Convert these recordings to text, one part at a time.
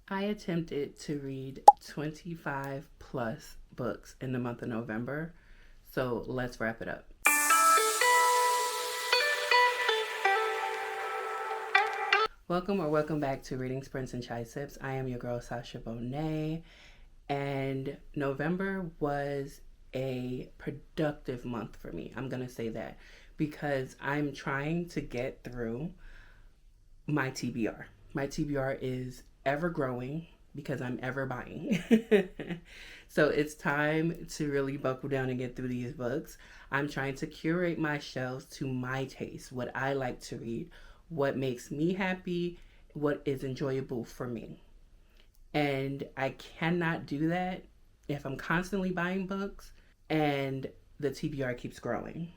I attempted to read 25 plus books in the month of November, so let's wrap it up. Welcome back to Reading Sprints and Chai Sips. I am your girl, Sasha Bonet, and November was a productive month for me. I'm going to say that because I'm trying to get through my TBR. My TBR is ever growing because I'm ever buying. So it's time to really buckle down and get through these books. I'm trying to curate my shelves to my taste, what I like to read, what makes me happy, what is enjoyable for me. And I cannot do that if I'm constantly buying books and the TBR keeps growing.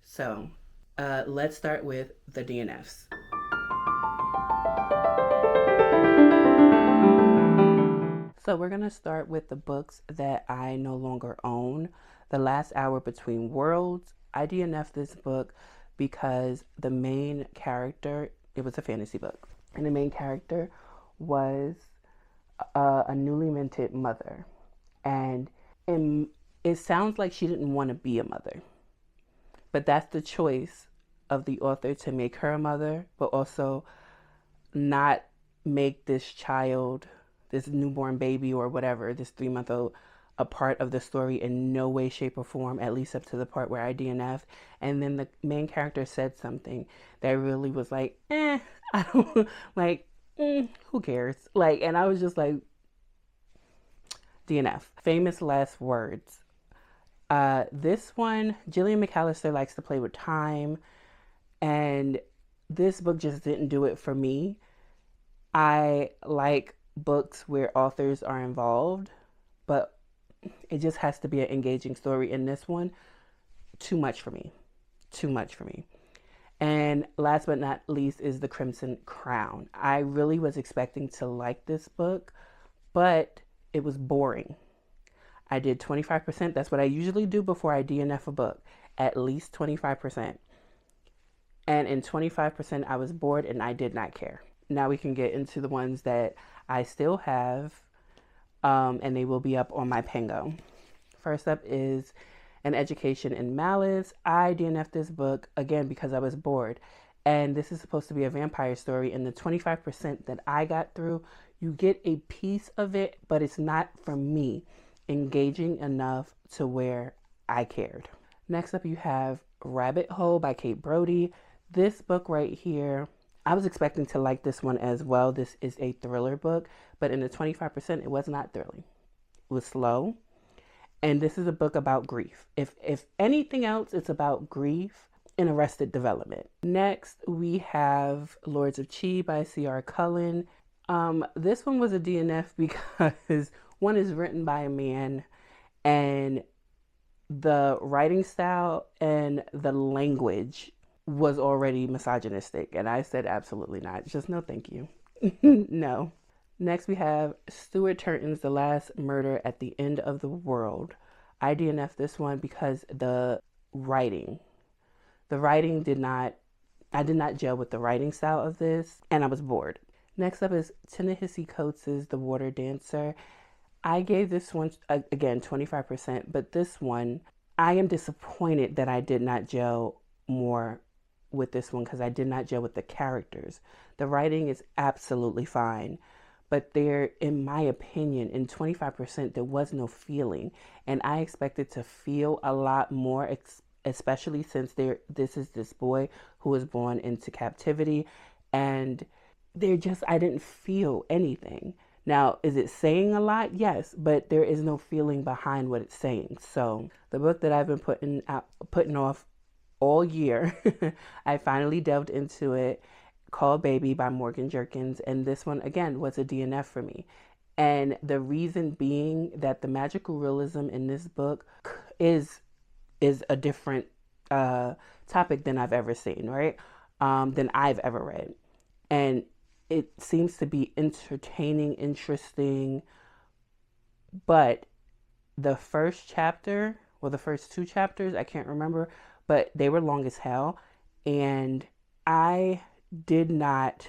So let's start with the DNFs. So we're going to start with the books that I no longer own. The Last Hour Between Worlds. I DNF'd this book because the main character, it was a fantasy book, and the main character was a newly minted mother. And it sounds like she didn't want to be a mother, but that's the choice of the author, to make her a mother, but also not make this child, this newborn baby or whatever, this 3-month-old, a part of the story in no way, shape, or form, at least up to the part where I DNF. And then the main character said something that really was like, I don't, like, who cares? Like, and I was just like, DNF. Famous Last Words. This one, Gillian McAllister likes to play with time, and this book just didn't do it for me. I like books where authors are involved, but it just has to be an engaging story. In this one, too much for me. Too much for me. And last but not least is The Crimson Crown. I really was expecting to like this book, but it was boring. I did 25%. That's what I usually do before I DNF a book, at least 25%. And in 25%, I was bored and I did not care. Now we can get into the ones that I still have, and they will be up on my Pango. First up is An Education in Malice. I DNF'd this book, again, because I was bored. And this is supposed to be a vampire story. And the 25% that I got through, you get a piece of it, but it's not, for me, engaging enough to where I cared. Next up, you have Rabbit Hole by Kate Brody. This book right here, I was expecting to like this one as well. This is a thriller book, but in the 25%, it was not thrilling. It was slow. And this is a book about grief. If anything else, it's about grief in Arrested Development. Next, we have Lords of Chi by C.R. Cullen. This one was a DNF because one is written by a man, and the writing style and the language was already misogynistic, and I said absolutely not. Just no thank you. No. Next we have Stuart Turton's The Last Murder at the End of the World. I DNF'd this one because the writing did not, I did not gel with the writing style of this, and I was bored. Next up is Ta-Nehisi Coates' The Water Dancer. I gave this one, again, 25%, but this one, I am disappointed that I did not gel more with this one because I did not gel with the characters. The writing is absolutely fine, but there, in my opinion, in 25%, there was no feeling, and I expected to feel a lot more, especially since this is this boy who was born into captivity, and I didn't feel anything. Now, is it saying a lot? Yes, but there is no feeling behind what it's saying. So the book that I've been putting off all year, I finally delved into it, called Baby by Morgan Jerkins, and this one again was a DNF for me. And the reason being that the magical realism in this book is a different topic than I've ever seen, right? Than I've ever read. And it seems to be entertaining, interesting, but the first chapter, well, the first 2 chapters, I can't remember, but they were long as hell, and I did not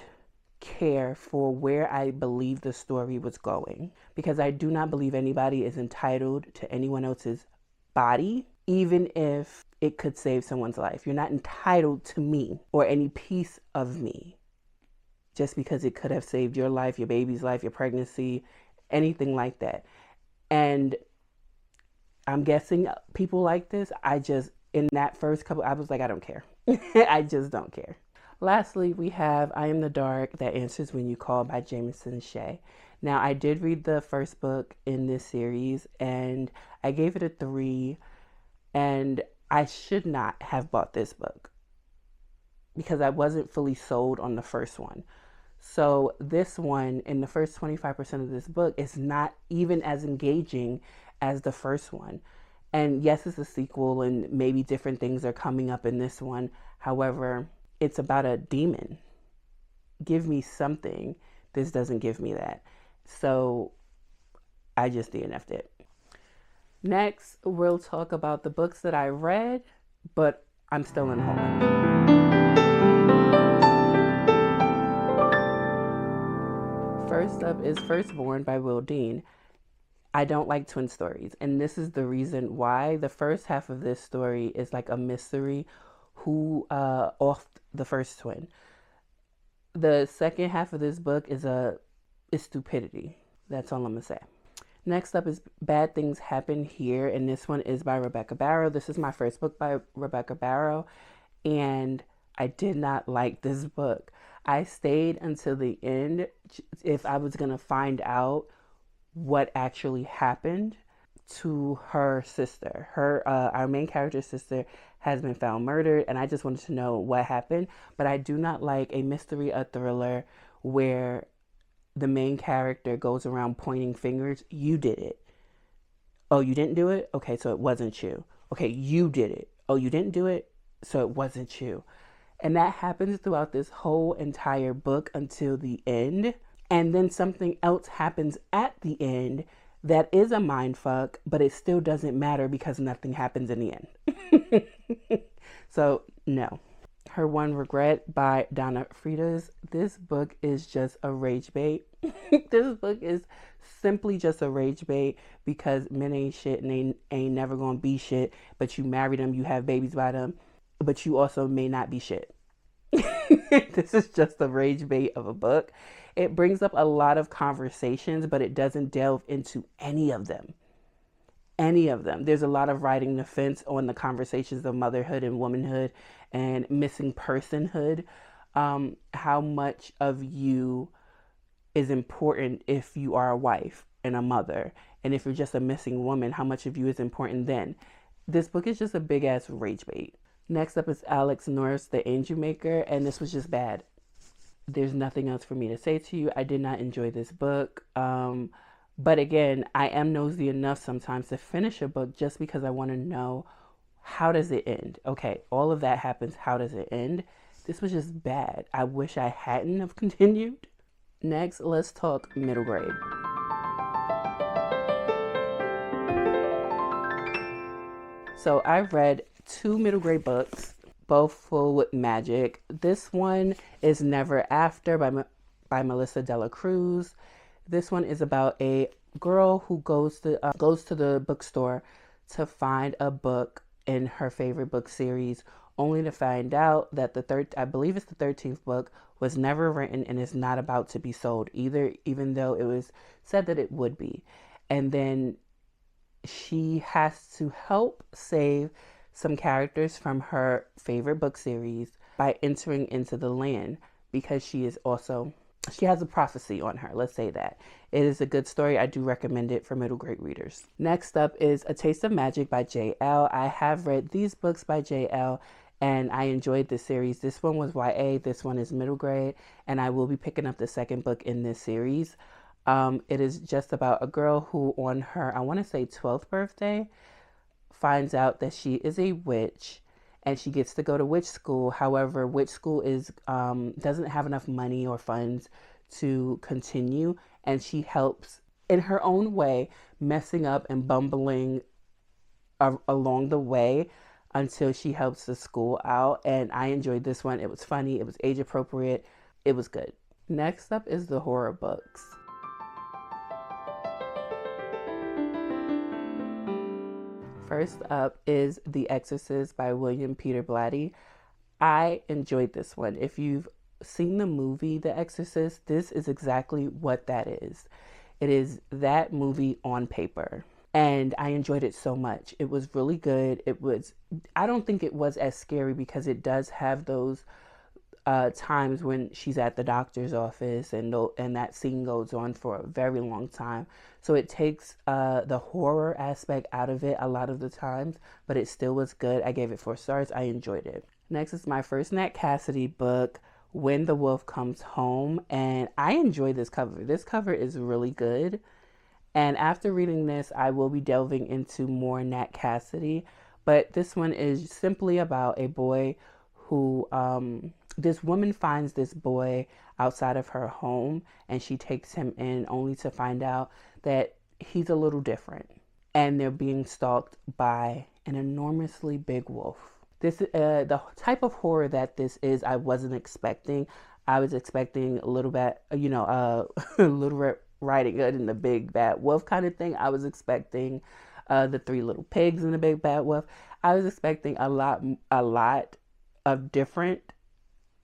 care for where I believe the story was going, because I do not believe anybody is entitled to anyone else's body, even if it could save someone's life. You're not entitled to me or any piece of me just because it could have saved your life, your baby's life, your pregnancy, anything like that. And I'm guessing people like this, in that first couple, I was like, I don't care. I just don't care. Lastly, we have I Am the Dark That Answers When You Call by Jameson Shea. Now, I did read the first book in this series, and I gave it a 3, and I should not have bought this book because I wasn't fully sold on the first one. So this one, in the first 25% of this book, is not even as engaging as the first one. And yes, it's a sequel and maybe different things are coming up in this one. However, it's about a demon. Give me something. This doesn't give me that. So I just DNF'd it. Next, we'll talk about the books that I read, but I'm still in Unhauling. First up is Firstborn by Will Dean. I don't like twin stories, and this is the reason why. The first half of this story is like a mystery who offed the first twin. The second half of this book is stupidity. That's all I'm gonna say. Next up is Bad Things Happen Here, and this one is by Rebecca Barrow. This is my first book by Rebecca Barrow, and I did not like this book. I stayed until the end if I was gonna find out what actually happened to her sister. Our main character's sister has been found murdered, and I just wanted to know what happened. But I do not like a mystery, a thriller where the main character goes around pointing fingers. You did it. Oh, you didn't do it? Okay, so it wasn't you. Okay, you did it. Oh, you didn't do it? So it wasn't you. And that happens throughout this whole entire book until the end. And then something else happens at the end that is a mind fuck, but it still doesn't matter because nothing happens in the end. So, no. Her One Regret by Donna Freitas. This book is just a rage bait. This book is simply just a rage bait because men ain't shit and they ain't never gonna be shit, but you marry them, you have babies by them, but you also may not be shit. This is just a rage bait of a book. It brings up a lot of conversations, but it doesn't delve into any of them. Any of them. There's a lot of riding the fence on the conversations of motherhood and womanhood and missing personhood. How much of you is important if you are a wife and a mother? And if you're just a missing woman, how much of you is important then? This book is just a big ass rage bait. Next up is Alex Norris, The Angel Maker, and this was just bad. There's nothing else for me to say to you. I did not enjoy this book. But again, I am nosy enough sometimes to finish a book just because I want to know, how does it end? Okay, all of that happens. How does it end? This was just bad. I wish I hadn't have continued. Next, let's talk middle grade. So I've read 2 middle grade books, both full with magic. This one is Never After by Melissa Dela Cruz. This one is about a girl who goes to the bookstore to find a book in her favorite book series, only to find out that I believe it's the 13th book, was never written and is not about to be sold either, even though it was said that it would be. And then she has to help save some characters from her favorite book series by entering into the land, because she has a prophecy on her. Let's say that. It is a good story. I do recommend it for middle grade readers. Next up is A Taste of Magic by JL. I have read these books by JL and I enjoyed this series. This one was YA, this one is middle grade, and I will be picking up the second book in this series. It is just about a girl who on her, I want to say 12th birthday, finds out that she is a witch and she gets to go to witch school. However, witch school doesn't have enough money or funds to continue, and she helps in her own way, messing up and bumbling along the way until she helps the school out. And I enjoyed this one. It was funny. It was age appropriate. It was good. Next up is the horror books. First up is The Exorcist by William Peter Blatty. I enjoyed this one. If you've seen the movie The Exorcist, this is exactly what that is. It is that movie on paper. And I enjoyed it so much. It was really good. I don't think it was as scary because it does have those times when she's at the doctor's office and that scene goes on for a very long time. So it takes the horror aspect out of it a lot of the times, but it still was good. I gave it 4 stars. I enjoyed it. Next is my first Nat Cassidy book, When the Wolf Comes Home, and I enjoy this cover. This cover is really good. And after reading this, I will be delving into more Nat Cassidy, but this one is simply about a boy who this woman finds this boy outside of her home and she takes him in only to find out that he's a little different and they're being stalked by an enormously big wolf. This the type of horror that this is, I wasn't expecting. I was expecting a little bit, Little Red Riding Hood and the Big Bad Wolf kind of thing. I was expecting the Three Little Pigs and the Big Bad Wolf. I was expecting a lot of different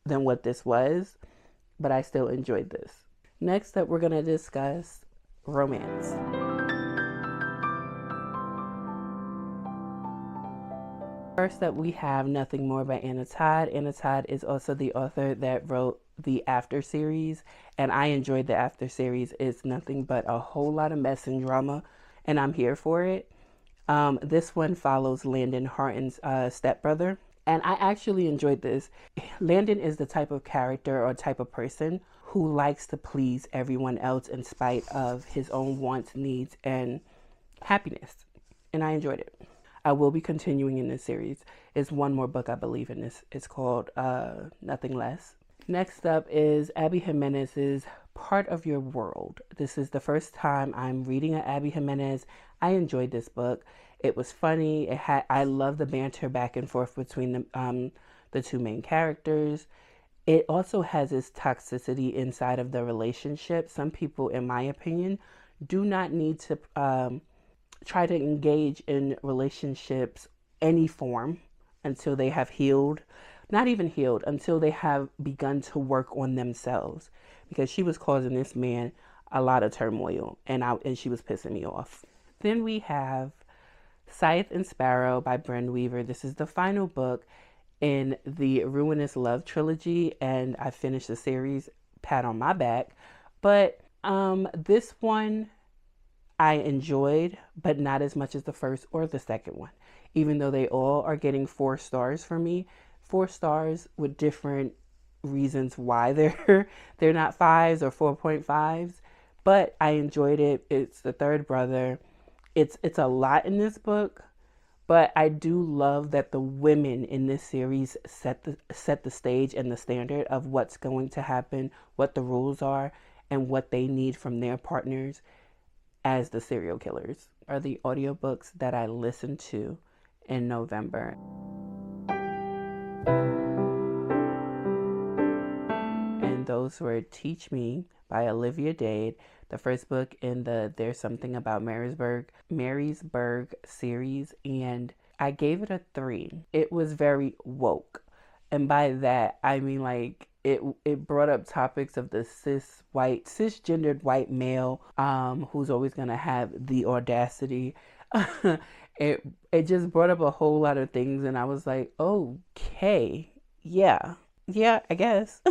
than what this was, but I still enjoyed this. Next up, we're going to discuss romance. First up, we have Nothing More by Anna Todd. Anna Todd is also the author that wrote the After series, and I enjoyed the After series. It's nothing but a whole lot of mess and drama, and I'm here for it. This one follows Landon Harton's stepbrother, and I actually enjoyed this. Landon is the type of character or type of person who likes to please everyone else in spite of his own wants, needs, and happiness, and I enjoyed it. I will be continuing in this series. It's one more book, I believe, in this. It's called Nothing Less. Next up is Abby Jimenez's Part of Your World. This is the first time I'm reading an Abby Jimenez. I enjoyed this book. It was funny. I love the banter back and forth between the two main characters. It also has its toxicity inside of the relationship. Some people, in my opinion, do not need to try to engage in relationships any form until they have healed, not even healed, until they have begun to work on themselves, because she was causing this man a lot of turmoil and she was pissing me off. Then we have Scythe and Sparrow by Bren Weaver. This is the final book in the Ruinous Love trilogy, and I finished the series. Pat on my back. But this one I enjoyed, but not as much as the first or the second one, even though they all are getting 4 stars for me. 4 stars with different reasons why they're not 5s or 4.5s, but I enjoyed it. It's the third brother. It's a lot in this book, but I do love that the women in this series set the stage and the standard of what's going to happen, what the rules are, and what they need from their partners as the serial killers. Are the audiobooks that I listened to in November. And those were Teach Me by Olivia Dade, the first book in the There's Something About Marysburg series, and I gave it a 3. It was very woke. And by that, I mean like it brought up topics of the cisgendered white male who's always gonna have the audacity. it just brought up a whole lot of things, and I was like, okay, yeah, I guess.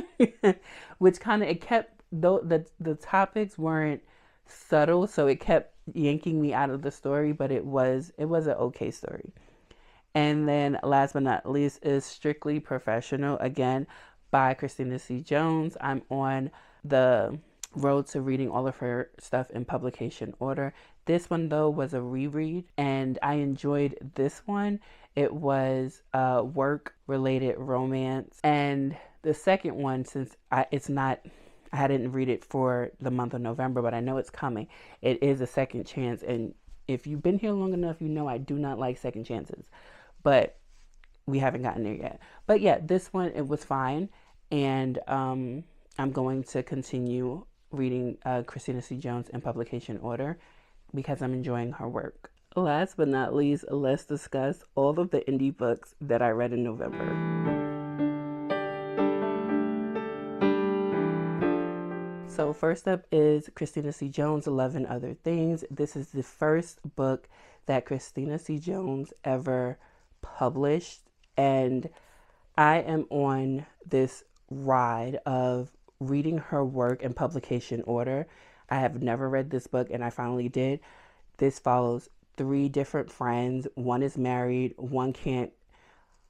Which kind of, it kept, though the topics weren't subtle, so it kept yanking me out of the story, but it was an okay story. And then last but not least is Strictly Professional, again, by Christina C. Jones. I'm on the road to reading all of her stuff in publication order. This one, though, was a reread, and I enjoyed this one. It was work-related romance. And the second one, since I didn't read it for the month of November, but I know it's coming. It is a second chance, and if you've been here long enough, you know I do not like second chances. But we haven't gotten there yet. But yeah, this one, it was fine. And I'm going to continue reading Christina C. Jones in publication order because I'm enjoying her work. Last but not least, let's discuss all of the indie books that I read in November. So first up is Christina C. Jones, Love and Other Things. This is the first book that Christina C. Jones ever published, and I am on this ride of reading her work in publication order. I have never read this book, and I finally did. This follows 3 different friends. One is married, one can't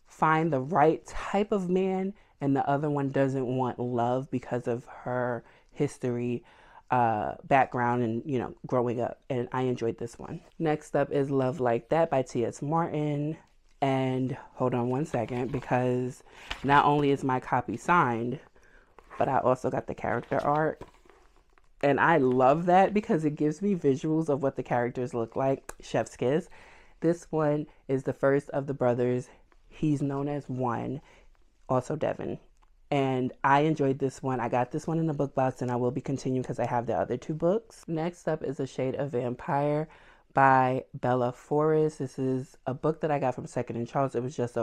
find the right type of man, and the other one doesn't want love because of her history, background, and growing up. And I enjoyed this one. Next up is Love Like That by T.S. Martin. And hold on one second, because not only is my copy signed, but I also got the character art. And I love that because it gives me visuals of what the characters look like. Chef's kiss. This one is the first of the brothers. He's known as One, also Devin. And I enjoyed this one. I got this one in the book box, and I will be continuing because I have the other 2 books. Next up is A Shade of Vampire by Bella Forrest. This is a book that I got from Second & Charles. It was just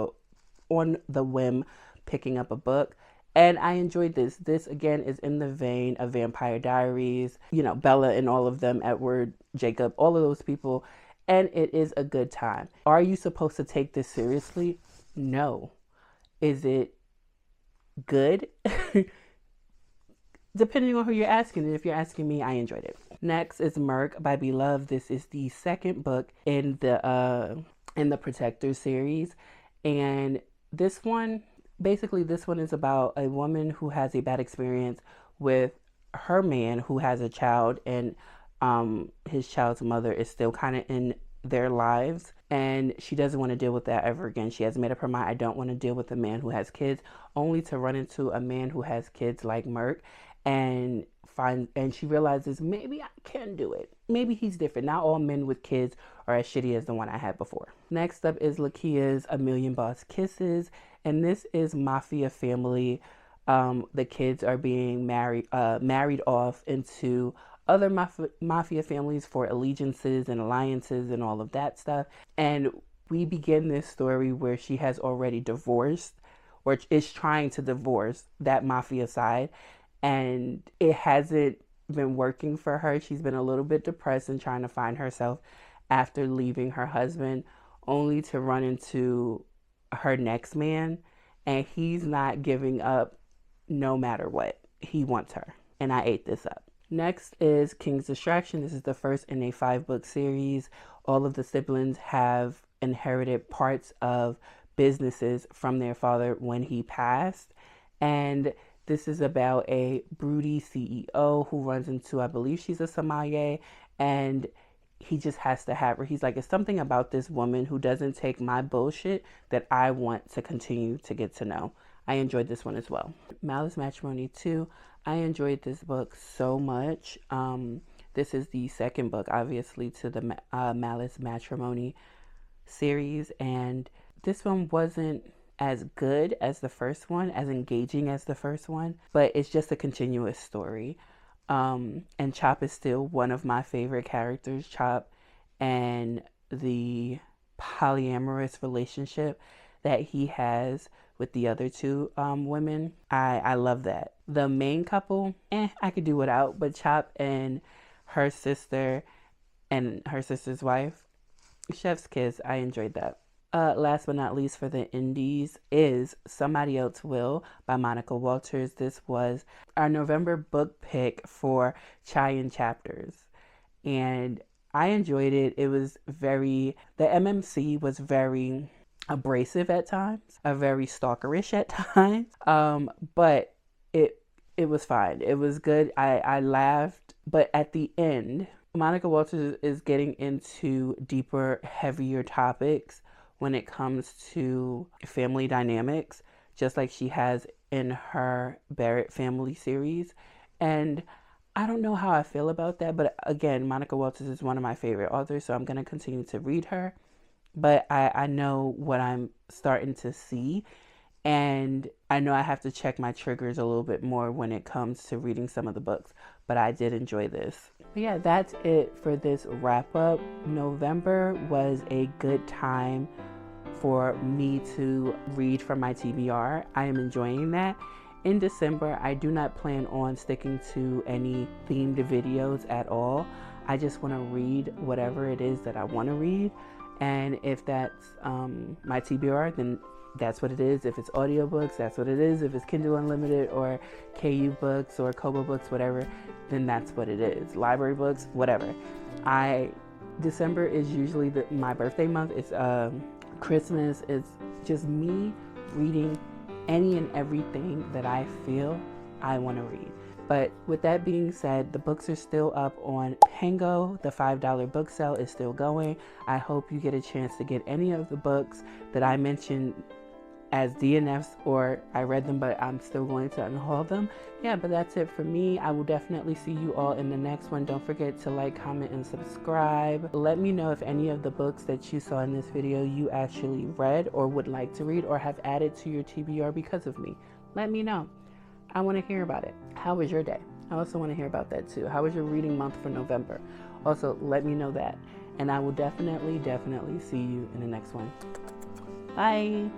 on the whim picking up a book. And I enjoyed this. This, again, is in the vein of Vampire Diaries. Bella and all of them, Edward, Jacob, all of those people. And it is a good time. Are you supposed to take this seriously? No. Is it good? Depending on who you're asking. And if you're asking me, I enjoyed it. Next is Merc by Beloved. This is the second book in the Protector series. And this one is about a woman who has a bad experience with her man who has a child, and his child's mother is still kind of in their lives, and she doesn't want to deal with that ever again. She has made up her mind, I don't want to deal with a man who has kids, only to run into a man who has kids like Merc, and she realizes maybe I can do it. Maybe he's different. Not all men with kids are as shitty as the one I had before. Next up is Lakia's A Million Boss Kisses. And this is mafia family. The kids are being married off into other mafia families for allegiances and alliances and all of that stuff. And we begin this story where she has already divorced, or is trying to divorce that mafia side. And it hasn't been working for her. She's been a little bit depressed and trying to find herself after leaving her husband, only to run into her next man, and he's not giving up no matter what. He wants her, and I ate this up. Next is King's Distraction. This is the first in a 5-book series. All of the siblings have inherited parts of businesses from their father when he passed, and this is about a broody CEO who runs into, I believe she's a sommelier, and he just has to have her. He's like, it's something about this woman who doesn't take my bullshit that I want to continue to get to know. I enjoyed this one as well. Malice Matrimony 2. I enjoyed this book so much. This is the second book, obviously, to the Malice Matrimony series. And this one wasn't as good as the first one, as engaging as the first one, but it's just a continuous story. And Chop is still one of my favorite characters. Chop and the polyamorous relationship that he has with the other 2 women. I love that. The main couple, I could do without, but Chop and her sister and her sister's wife, chef's kiss, I enjoyed that. Last but not least for the indies is Somebody Else Will by Monica Walters. This was our November book pick for Chai and Chapters, and I enjoyed it. It was the MMC was very abrasive at times, very stalkerish at times, but it was fine. It was good. I laughed, but at the end, Monica Walters is getting into deeper, heavier topics when it comes to family dynamics, just like she has in her Barrett family series. And I don't know how I feel about that, but again, Monica Walters is one of my favorite authors, so I'm going to continue to read her. But I know what I'm starting to see And I know I have to check my triggers a little bit more when it comes to reading some of the books, but I did enjoy this. But yeah, that's it for this wrap up. November was a good time for me to read from my TBR. I am enjoying that. In December, I do not plan on sticking to any themed videos at all. I just want to read whatever it is that I want to read. And if that's my TBR, then that's what it is. If it's audiobooks, that's what it is. If it's Kindle Unlimited or KU books or Kobo books, whatever, then that's what it is. Library books, whatever. December is usually my birthday month. It's Christmas. It's just me reading any and everything that I feel I want to read. But with that being said, the books are still up on Pango. The $5 book sale is still going. I hope you get a chance to get any of the books that I mentioned as DNFs, or I read them but I'm still going to unhaul them. Yeah, but that's it for me. I will definitely see you all in the next one. Don't forget to like, comment, and subscribe. Let me know if any of the books that you saw in this video you actually read or would like to read or have added to your TBR because of me. Let me know. I want to hear about it. How was your day? I also want to hear about that too. How was your reading month for November? Also, let me know that. And I will definitely see you in the next one. Bye.